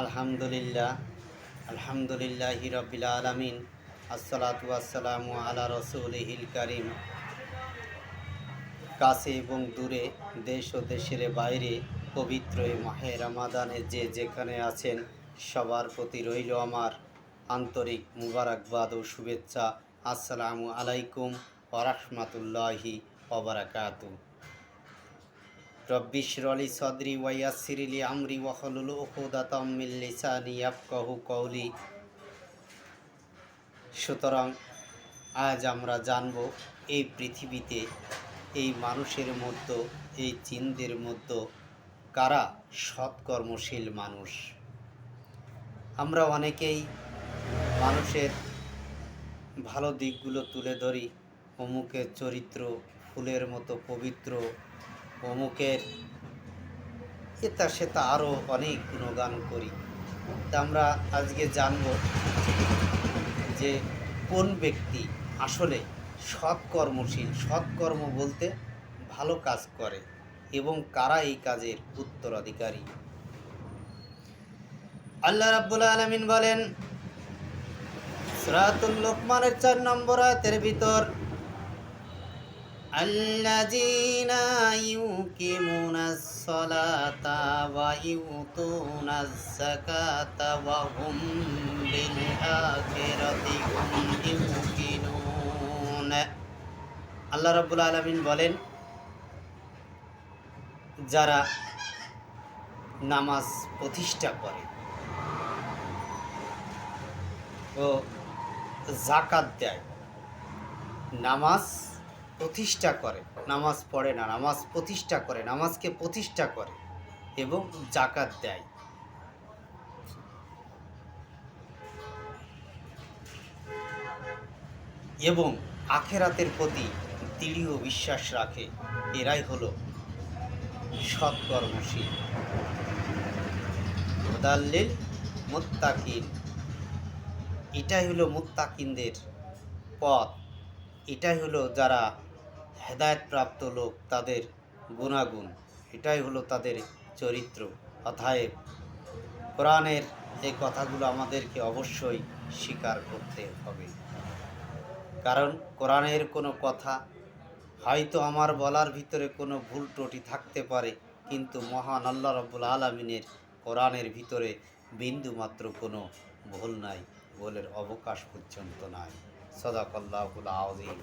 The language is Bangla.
আলহামদুলিল্লাহ আলহামদুলিল্লাহি রাব্বিল আলামিন আসসালাতু আসসালামু আলা রাসূলিহিল কারীম। কাছে এবং দূরে, দেশ ও দেশের বাইরে পবিত্র এই মাহে রমাদানে যে যেখানে আছেন সবার প্রতি রইল আমার আন্তরিক মুবারকবাদ ও শুভেচ্ছা। আসসালামু আলাইকুম ওয়া রাহমাতুল্লাহি ওয়া বারাকাতুহু। রব্বি ইশরাহ সদরি ওয়া ইয়াসসির লি আমরি ওয়াহলুল উকদাতাম মিন লিসানি ইয়াফকাহু কওলি। সুতরাং আজ আমরা জানব এই পৃথিবীতে, এই মানুষের মধ্যে, এই জিনদের মধ্যে কারা সৎকর্মশীল মানুষ। আমরা অনেকেই মানুষের ভালো দিকগুলো তুলে ধরি। অমুকের চরিত্র ফুলের মতো পবিত্র, অমুকের এটা সেটা আরও অনেক গুণগান করি। তা আমরা আজকে জানব যে কোন ব্যক্তি আসলে সৎকর্মশীল, সৎকর্ম বলতে ভালো কাজ করে, এবং কারা এই কাজের উত্তরাধিকারী। আল্লাহ রাব্বুল আলামিন বলেন সূরাতুল লুকমানের 4 নম্বর আয়াতের ভিতর, আল্লাযীনা ইউকিমুনাস সালাতা ওয়া ইউতুনাজ যাকাতা ওয়া হুম বিল আখিরাতি হুম ইউকিনুন। আল্লাহ রাব্বুল আলামিন বলেন, যারা নামাজ প্রতিষ্ঠা করে ও যাকাত দেয়, নামাজ প্রতিষ্ঠা করে, নামাজ পড়ে না, নামাজ প্রতিষ্ঠা করে, নামাজকে প্রতিষ্ঠা করে এবং যাকাত দেয়, এবং আখিরাতের প্রতি দৃঢ় বিশ্বাস রাখে, এরাই হলো সৎকর্মশীল। হুদাল্লিল মুত্তাকিন, এটাই হলো মুত্তাকিনদের পথ, এটাই হলো যারা হেদায়েতপ্রাপ্ত লোক, তাদের গুণাগুণ, এটাই হলো তাদের চরিত্র। অতএব কোরআনের এই কথাগুলো আমাদেরকে অবশ্যই স্বীকার করতে হবে, কারণ কোরআনের কোনো কথা হয়তো আমার বলার ভিতরে কোনো ভুল ত্রুটি থাকতে পারে, কিন্তু মহান আল্লাহ রাব্বুল আলামিনের কোরআনের ভিতরে বিন্দুমাত্র কোনো ভুল নাই, ভুলের অবকাশ পর্যন্ত নাই। সাদাকাল্লাহুল আযীম।